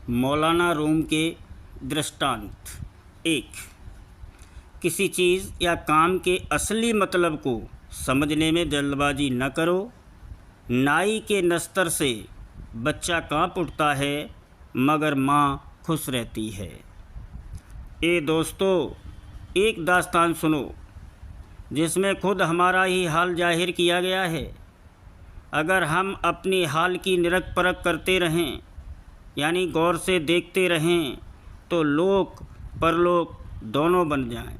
मौलाना room के दृष्टांत। 1। किसी चीज़ या काम के असली मतलब को समझने में जल्दबाजी न करो। नाई के नस्तर से बच्चा कांप उठता है मगर माँ खुश रहती है। दोस्तों, एक दास्तान सुनो जिसमें खुद हमारा ही हाल जाहिर किया गया है। अगर हम अपने हाल की निरख परख करते रहें, यानी गौर से देखते रहें, तो लोक परलोक दोनों बन जाएं।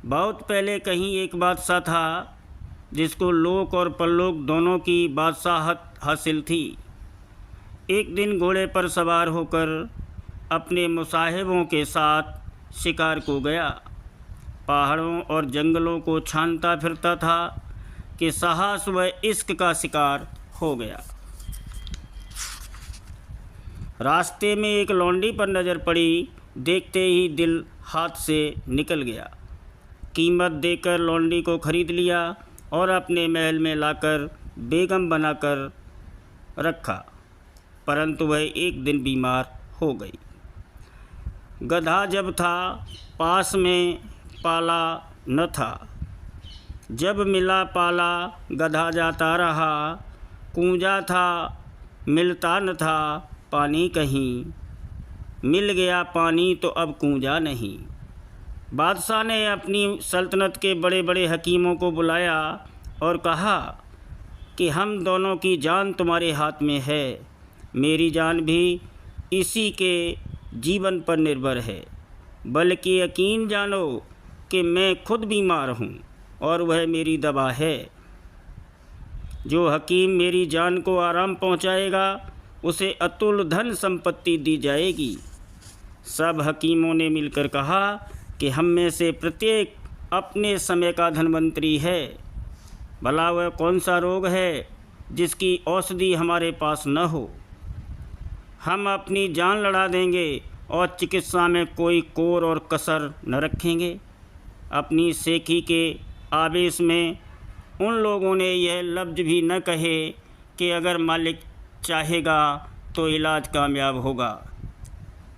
बहुत पहले कहीं एक बादशाह था जिसको लोक और परलोक दोनों की बादशाहत हासिल थी। एक दिन घोड़े पर सवार होकर अपने मुसाहिबों के साथ शिकार को गया। पहाड़ों और जंगलों को छानता फिरता था कि साहस व इश्क का शिकार हो गया। रास्ते में एक लौंडी पर नज़र पड़ी, देखते ही दिल हाथ से निकल गया। कीमत देकर लौंडी को खरीद लिया और अपने महल में लाकर बेगम बनाकर रखा, परंतु वह एक दिन बीमार हो गई। गधा जब था पास में पाला न था, जब मिला पाला गधा जाता रहा। कूंजा था मिलता न था पानी कहीं, मिल गया पानी तो अब कूंजा नहीं। बादशाह ने अपनी सल्तनत के बड़े बड़े हकीमों को बुलाया और कहा कि हम दोनों की जान तुम्हारे हाथ में है। मेरी जान भी इसी के जीवन पर निर्भर है, बल्कि यकीन जानो कि मैं खुद बीमार हूँ और वह मेरी दवा है। जो हकीम मेरी जान को आराम पहुँचाएगा उसे अतुल धन संपत्ति दी जाएगी। सब हकीमों ने मिलकर कहा कि हम में से प्रत्येक अपने समय का धनवंतरी है। भला वह कौन सा रोग है जिसकी औषधि हमारे पास न हो। हम अपनी जान लड़ा देंगे और चिकित्सा में कोई कोर और कसर न रखेंगे। अपनी सेखी के आवेश में उन लोगों ने यह लफ्ज़ भी न कहे कि अगर मालिक चाहेगा तो इलाज कामयाब होगा।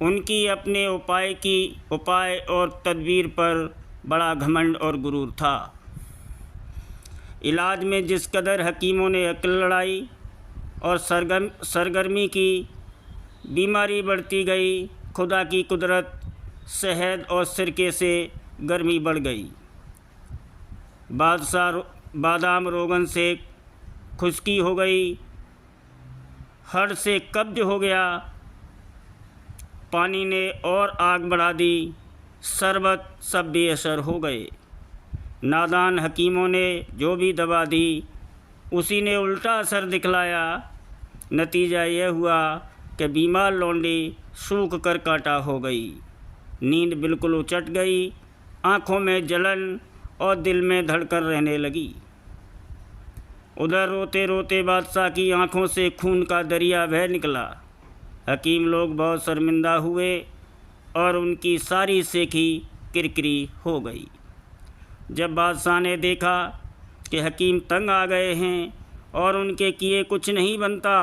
उनकी अपने उपाय और तदबीर पर बड़ा घमंड और गुरूर था। इलाज में जिस कदर हकीमों ने अक्ल लड़ाई और सरगर्मी की, बीमारी बढ़ती गई। खुदा की कुदरत, शहद और सिरके से गर्मी बढ़ गई। बादाम रोगन से खुश्की हो गई, हड़ से कब्ज हो गया। पानी ने और आग बढ़ा दी, शरबत सब बेअसर हो गए। नादान हकीमों ने जो भी दवा दी उसी ने उल्टा असर दिखलाया। नतीजा यह हुआ कि बीमार लौंडी सूख कर कांटा हो गई। नींद बिल्कुल उचट गई, आँखों में जलन और दिल में धड़कन रहने लगी। उधर रोते रोते बादशाह की आँखों से खून का दरिया बह निकला। हकीम लोग बहुत शर्मिंदा हुए और उनकी सारी सेखी किरकिरी हो गई। जब बादशाह ने देखा कि हकीम तंग आ गए हैं और उनके किए कुछ नहीं बनता,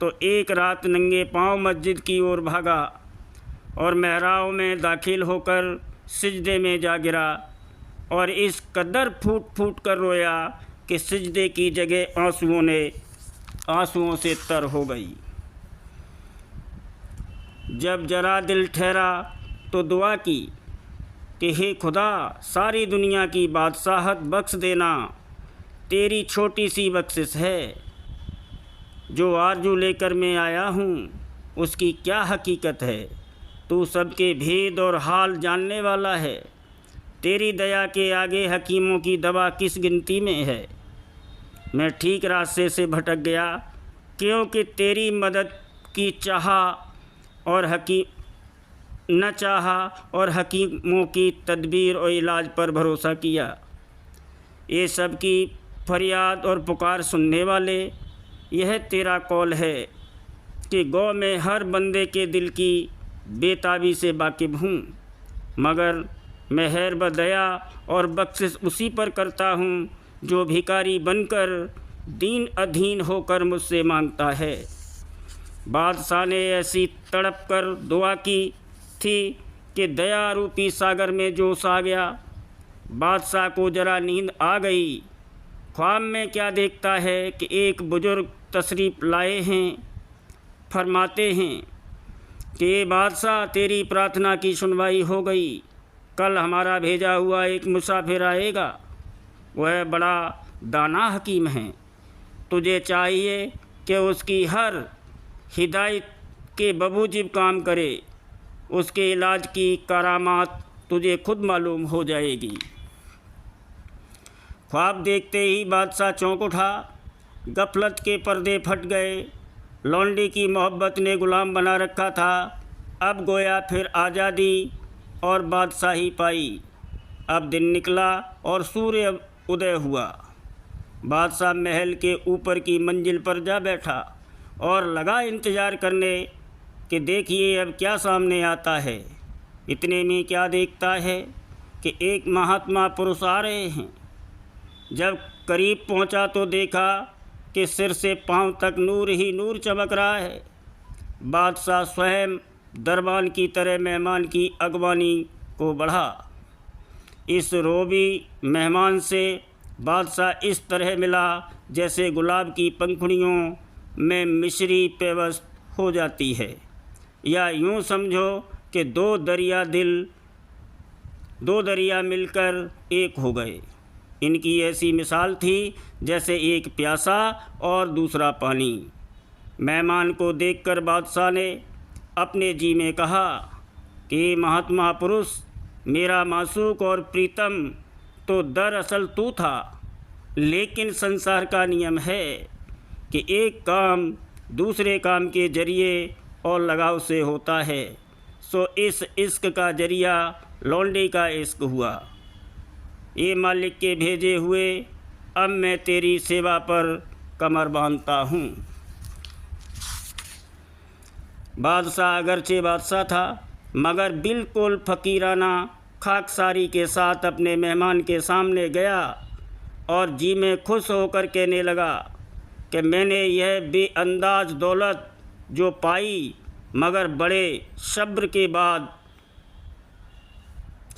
तो एक रात नंगे पांव मस्जिद की ओर भागा और महराब में दाखिल होकर सिजदे में जा गिरा और इस कदर फूट फूट कर रोया कि सिजदे की जगह आंसुओं से तर हो गई। जब जरा दिल ठहरा तो दुआ की कि हे खुदा, सारी दुनिया की बादशाहत बख्श देना, तेरी छोटी सी बख्शिश है। जो आरजू लेकर मैं आया हूँ उसकी क्या हकीकत है। तू सबके भेद और हाल जानने वाला है। तेरी दया के आगे हकीमों की दवा किस गिनती में है। मैं ठीक रास्ते से भटक गया क्योंकि तेरी मदद की चाहा और हकीमों की तदबीर और इलाज पर भरोसा किया। ये सब की फरियाद और पुकार सुनने वाले, यह तेरा कौल है कि गौ में हर बंदे के दिल की बेताबी से वाकिफ़ हूँ, मगर मेहर व दया और बख्शिश उसी पर करता हूँ जो भिखारी बनकर दीन अधीन होकर मुझसे मांगता है। बादशाह ने ऐसी तड़प कर दुआ की थी कि दया रूपी सागर में जोश आ गया। बादशाह को जरा नींद आ गई। ख्वाब में क्या देखता है कि एक बुजुर्ग तशरीफ़ लाए हैं। फरमाते हैं कि बादशाह, तेरी प्रार्थना की सुनवाई हो गई। कल हमारा भेजा हुआ एक मुसाफिर आएगा। वह बड़ा दाना हकीम है। तुझे चाहिए कि उसकी हर हिदायत के बबूजिब काम करे। उसके इलाज की करामात तुझे खुद मालूम हो जाएगी। ख्वाब देखते ही बादशाह चौंक उठा। गफलत के पर्दे फट गए। लौंडी की मोहब्बत ने गुलाम बना रखा था, अब गोया फिर आज़ादी और बादशाही पाई। अब दिन निकला और सूर्य उदय हुआ। बादशाह महल के ऊपर की मंजिल पर जा बैठा और लगा इंतज़ार करने कि देखिए अब क्या सामने आता है। इतने में क्या देखता है कि एक महात्मा पुरुष आ रहे हैं। जब करीब पहुंचा तो देखा कि सिर से पांव तक नूर ही नूर चमक रहा है। बादशाह स्वयं दरबान की तरह मेहमान की अगवानी को बढ़ा। इस रोबी मेहमान से बादशाह इस तरह मिला जैसे गुलाब की पंखुड़ियों में मिश्री पेवस्त हो जाती है, या यूँ समझो कि दो दरिया मिलकर एक हो गए। इनकी ऐसी मिसाल थी जैसे एक प्यासा और दूसरा पानी। मेहमान को देखकर बादशाह ने अपने जी में कहा कि महात्मा पुरुष, मेरा मासूक और प्रीतम तो दरअसल तू था, लेकिन संसार का नियम है कि एक काम दूसरे काम के जरिए और लगाव से होता है। सो इस इश्क का जरिया लौंडी का इश्क हुआ। ये मालिक के भेजे हुए अब मैं तेरी सेवा पर कमर बांधता हूँ। बादशाह अगरचे बादशाह था, मगर बिल्कुल फ़कीराना खाकसारी के साथ अपने मेहमान के सामने गया और जी में खुश होकर कहने लगा कि मैंने यह बेअंदाज दौलत जो पाई, मगर बड़े सब्र के बाद,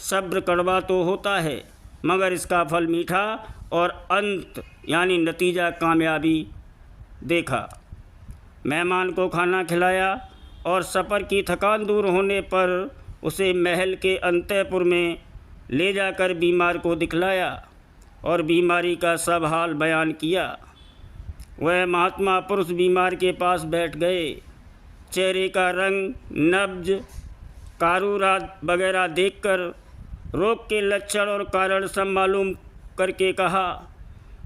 सब्र कड़वा तो होता है मगर इसका फल मीठा और अंत यानी नतीजा कामयाबी देखा। मेहमान को खाना खिलाया और सफ़र की थकान दूर होने पर उसे महल के अंतःपुर में ले जाकर बीमार को दिखलाया और बीमारी का सब हाल बयान किया। वह महात्मा पुरुष बीमार के पास बैठ गए। चेहरे का रंग, नब्ज, कारूरात वगैरह देखकर रोग के लक्षण और कारण सब मालूम करके कहा,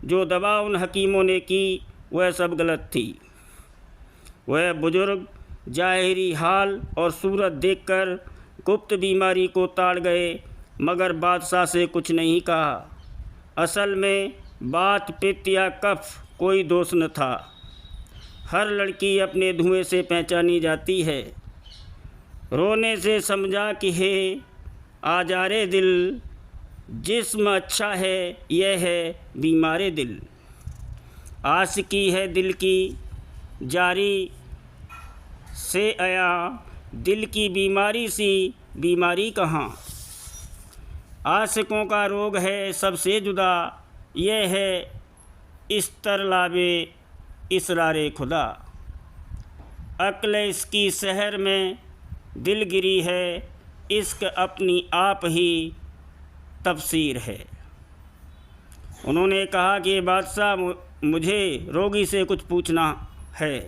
जो दवा उन हकीमों ने की वह सब गलत थी। वह बुजुर्ग ज़ाहिरी हाल और सूरत देखकर गुप्त बीमारी को ताड़ गए, मगर बादशाह से कुछ नहीं कहा। असल में बात पित्त या कफ कोई दोष न था। हर लड़की अपने धुएं से पहचानी जाती है। रोने से समझा कि हे आजारे दिल, जिस्म अच्छा है यह है बीमारे दिल। आशिकी है दिल की जारी से आया, दिल की बीमारी सी बीमारी कहाँ। आशिकों का रोग है सबसे जुदा, यह है इस्तरलाबे इसरारे खुदा। अक्ल इसकी शहर में दिलगिरी है, इश्क अपनी आप ही तफसीर है। उन्होंने कहा कि बादशाह, मुझे रोगी से कुछ पूछना है।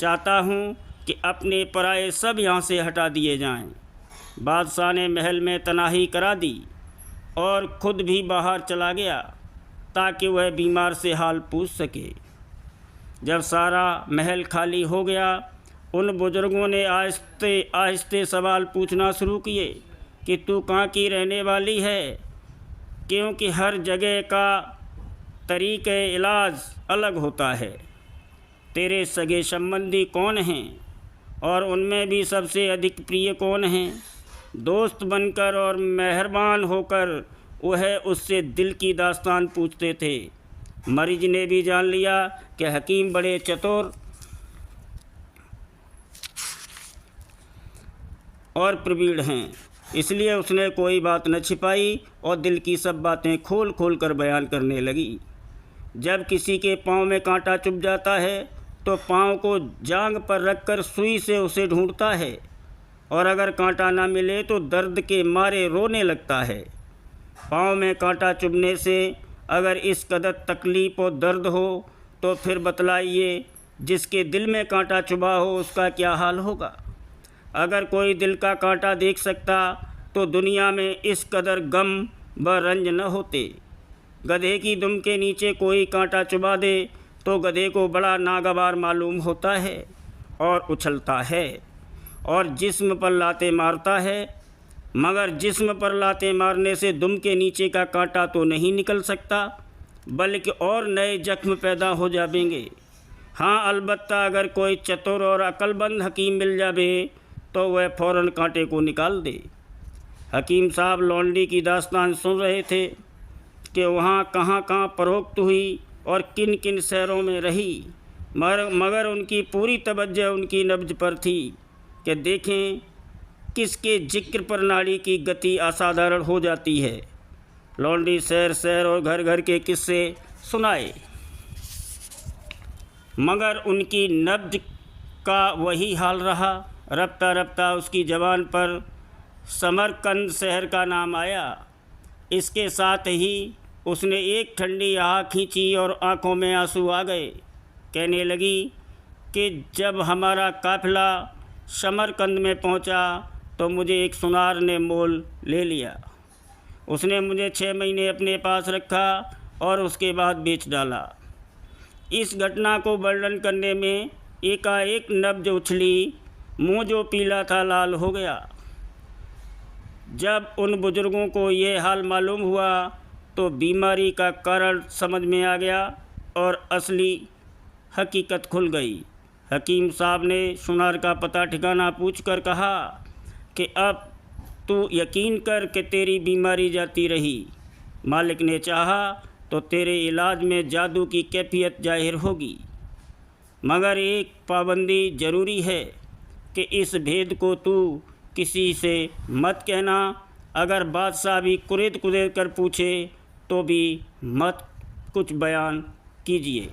चाहता हूँ कि अपने पराये सब यहाँ से हटा दिए जाएं। बादशाह ने महल में तनाही करा दी और ख़ुद भी बाहर चला गया ताकि वह बीमार से हाल पूछ सके। जब सारा महल खाली हो गया, उन बुज़ुर्गों ने आहिस्ते आहिस्ते सवाल पूछना शुरू किए कि तू कहाँ की रहने वाली है, क्योंकि हर जगह का तरीक़े इलाज अलग होता है। तेरे सगे संबंधी कौन हैं और उनमें भी सबसे अधिक प्रिय कौन हैं? दोस्त बनकर और मेहरबान होकर वह उससे दिल की दास्तान पूछते थे। मरीज ने भी जान लिया कि हकीम बड़े चतुर और प्रवीण हैं, इसलिए उसने कोई बात न छिपाई और दिल की सब बातें खोल खोल कर बयान करने लगी। जब किसी के पाँव में कांटा चुभ जाता है तो पाँव को जांघ पर रखकर सुई से उसे ढूंढता है, और अगर कांटा ना मिले तो दर्द के मारे रोने लगता है। पाँव में कांटा चुभने से अगर इस कदर तकलीफ़ और दर्द हो तो फिर बतलाइए जिसके दिल में कांटा चुभा हो उसका क्या हाल होगा। अगर कोई दिल का कांटा देख सकता तो दुनिया में इस कदर गम व रंज न होते। गधे की दुम के नीचे कोई कांटा चुभा दे तो गधे को बड़ा नागवार मालूम होता है और उछलता है और जिस्म पर लाते मारता है, मगर जिस्म पर लाते मारने से दुम के नीचे का कांटा तो नहीं निकल सकता, बल्कि और नए जख्म पैदा हो जाएंगे। हाँ, अलबत्ता अगर कोई चतुर और अक्लमंद हकीम मिल जावे तो वह फ़ौरन कांटे को निकाल दे। हकीम साहब लौंडी की दास्तान सुन रहे थे कि वहाँ कहाँ कहाँ फरोख्त हुई और किन किन शहरों में रही, मगर उनकी पूरी तवज्जो उनकी नब्ज पर थी कि देखें किसके जिक्र पर नाड़ी की गति असाधारण हो जाती है। लौंडी शहर शहर और घर घर के किस्से सुनाए, मगर उनकी नब्ज का वही हाल रहा। रफ्ता रफ्ता उसकी ज़बान पर समरकंद शहर का नाम आया। इसके साथ ही उसने एक ठंडी आह खींची और आंखों में आंसू आ गए। कहने लगी कि जब हमारा काफ़िला समरकंद में पहुंचा तो मुझे एक सुनार ने मोल ले लिया। उसने मुझे 6 महीने अपने पास रखा और उसके बाद बेच डाला। इस घटना को वर्णन करने में एकाएक नब्ज उछली, मुँह जो पीला था लाल हो गया। जब उन बुज़ुर्गों को ये हाल मालूम हुआ तो बीमारी का कारण समझ में आ गया और असली हकीकत खुल गई। हकीम साहब ने सुनार का पता ठिकाना पूछकर कहा कि अब तू यकीन कर कि तेरी बीमारी जाती रही। मालिक ने चाहा तो तेरे इलाज में जादू की कैफियत जाहिर होगी, मगर एक पाबंदी ज़रूरी है कि इस भेद को तू किसी से मत कहना। अगर बादशाह भी कुरेद कुरेद कर पूछे तो भी मत कुछ बयान कीजिए।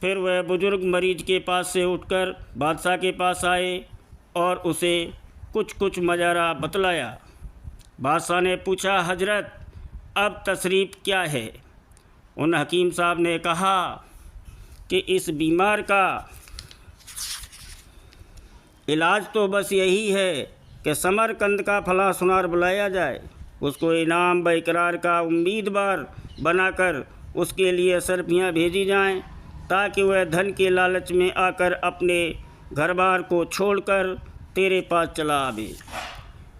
फिर वह बुज़ुर्ग मरीज के पास से उठकर बादशाह के पास आए और उसे कुछ कुछ मजारा बतलाया। बादशाह ने पूछा, हजरत अब तशरीफ़ क्या है? उन हकीम साहब ने कहा कि इस बीमार का इलाज तो बस यही है कि समरकंद का फला सुनार बुलाया जाए, उसको इनाम व इकरार का उम्मीदवार बनाकर उसके लिए सरपियाँ भेजी जाएं ताकि वह धन के लालच में आकर अपने घर बार को छोड़कर तेरे पास चला आवे।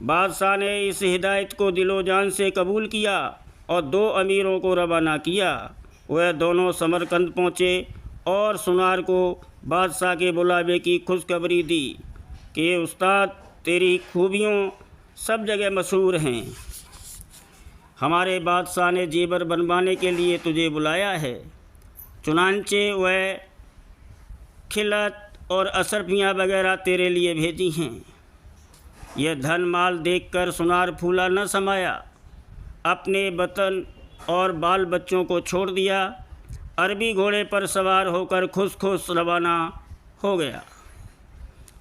बादशाह ने इस हिदायत को दिलो जान से कबूल किया और 2 अमीरों को रवाना किया। वह दोनों समरकंद पहुँचे और सुनार को बादशाह के बुलावे की खुशखबरी दी कि उस्ताद तेरी खूबियों सब जगह मशहूर हैं। हमारे बादशाह ने जेवर बनवाने के लिए तुझे बुलाया है। चुनांचे वह खिलत और असरफियाँ वगैरह तेरे लिए भेजी हैं। यह धन माल देखकर सुनार फूला न समाया, अपने वतन और बाल बच्चों को छोड़ दिया, अरबी घोड़े पर सवार होकर खुश खुश रवाना हो गया,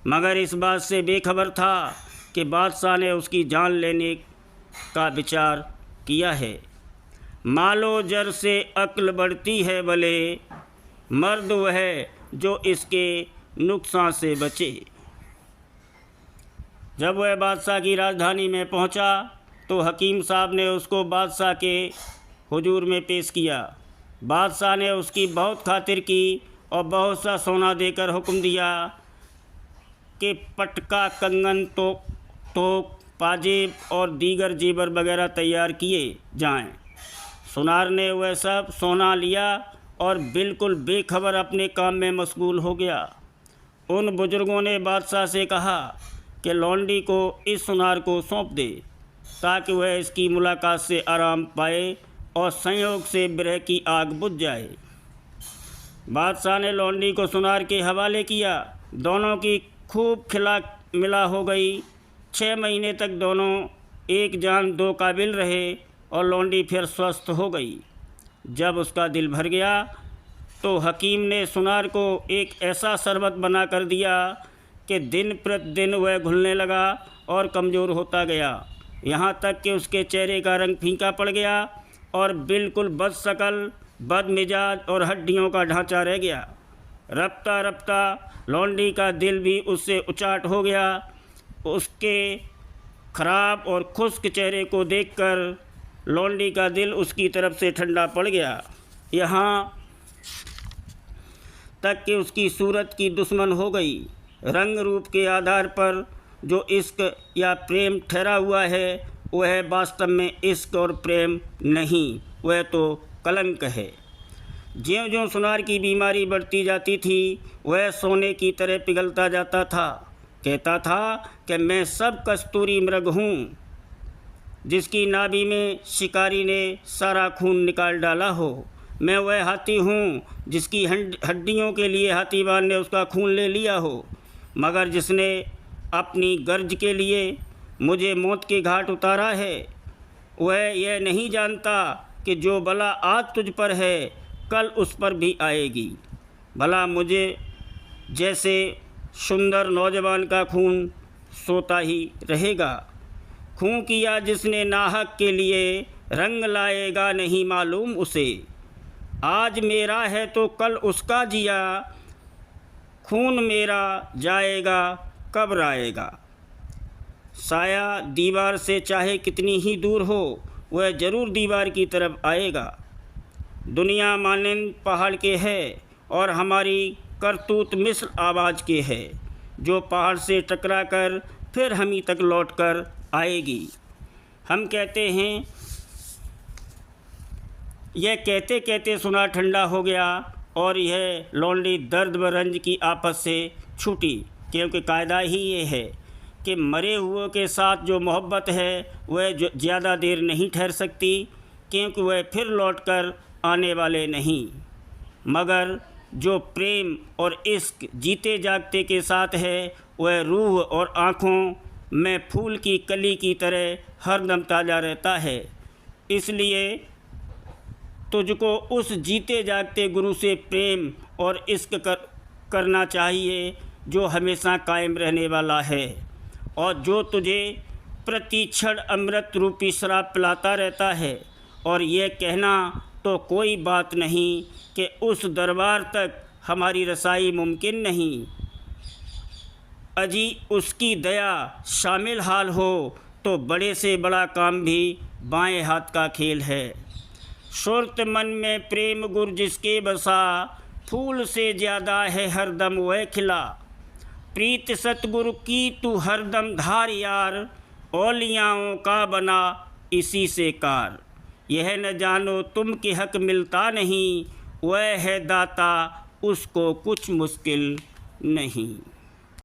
मगर इस बात से बेखबर था कि बादशाह ने उसकी जान लेने का विचार किया है। मालो जर से अक्ल बढ़ती है भले, मर्द वह जो इसके नुकसान से बचे। जब वह बादशाह की राजधानी में पहुंचा तो हकीम साहब ने उसको बादशाह के हुजूर में पेश किया। बादशाह ने उसकी बहुत खातिर की और बहुत सा सोना देकर हुक्म दिया कि पटका, कंगन, तोक, पाजेब और दीगर जेवर वगैरह तैयार किए जाएं। सुनार ने वह सब सोना लिया और बिल्कुल बेखबर अपने काम में मशगूल हो गया। उन बुज़ुर्गों ने बादशाह से कहा कि लौंडी को इस सुनार को सौंप दे ताकि वह इसकी मुलाकात से आराम पाए और संयोग से विरह की आग बुझ जाए। बादशाह ने लौंडी को सुनार के हवाले किया। दोनों की खूब खिला मिला हो गई। 6 महीने तक दोनों एक जान दो काबिल रहे और लौंडी फिर स्वस्थ हो गई। जब उसका दिल भर गया तो हकीम ने सुनार को एक ऐसा शरबत बना कर दिया कि दिन प्रतिदिन वह घुलने लगा और कमज़ोर होता गया, यहाँ तक कि उसके चेहरे का रंग फीका पड़ गया और बिल्कुल बदशक्ल, बदमिजाज और हड्डियों का ढांचा रह गया। रफ्ता रफ्ता लौंडी का दिल भी उससे उचाट हो गया। उसके ख़राब और खुश्क चेहरे को देखकर लौंडी का दिल उसकी तरफ से ठंडा पड़ गया, यहाँ तक कि उसकी सूरत की दुश्मन हो गई। रंग रूप के आधार पर जो इश्क या प्रेम ठहरा हुआ है वह वास्तव में इश्क और प्रेम नहीं, वह तो कलंक है। ज्यों-ज्यों सुनार की बीमारी बढ़ती जाती थी वह सोने की तरह पिघलता जाता था। कहता था कि मैं सब कस्तूरी मृग हूँ जिसकी नाभि में शिकारी ने सारा खून निकाल डाला हो। मैं वह हाथी हूँ जिसकी हड्डियों के लिए हाथीवान ने उसका खून ले लिया हो, मगर जिसने अपनी गर्ज के लिए मुझे मौत के घाट उतारा है वह यह नहीं जानता कि जो बला आज तुझ पर है कल उस पर भी आएगी। भला मुझे जैसे सुंदर नौजवान का खून सोता ही रहेगा। खून किया जिसने नाहक के लिए रंग लाएगा नहीं मालूम उसे। आज मेरा है तो कल उसका जिया, खून मेरा जाएगा कब्र आएगा। साया दीवार से चाहे कितनी ही दूर हो वह ज़रूर दीवार की तरफ आएगा। दुनिया मानिंद पहाड़ के है और हमारी करतूत मिस्र आवाज़ के है जो पहाड़ से टकरा कर फिर हम ही तक लौट कर आएगी। हम कहते हैं, यह कहते कहते सुनार ठंडा हो गया और यह लौंडी दर्द व रंज की आपस से छूटी, क्योंकि कायदा ही ये है कि मरे हुए के साथ जो मोहब्बत है वह ज़्यादा देर नहीं ठहर सकती, क्योंकि वह फिर लौट कर आने वाले नहीं। मगर जो प्रेम और इश्क जीते जागते के साथ है वह रूह और आँखों में फूल की कली की तरह हरदम ताज़ा रहता है। इसलिए तुझको उस जीते जागते गुरु से प्रेम और इश्क करना चाहिए जो हमेशा कायम रहने वाला है और जो तुझे प्रति क्षण अमृत रूपी शराब पिलाता रहता है। और ये कहना तो कोई बात नहीं कि उस दरबार तक हमारी रसाई मुमकिन नहीं। अजी उसकी दया शामिल हाल हो तो बड़े से बड़ा काम भी बाएं हाथ का खेल है। सुरत मन में प्रेम गुर जिसके बसा, फूल से ज़्यादा है हरदम वह खिला। प्रीत सतगुरु की तू हरदम धार यार, औलियाओं का बना इसी से कार। यह न जानो तुम कि हक मिलता नहीं, वह है दाता उसको कुछ मुश्किल नहीं।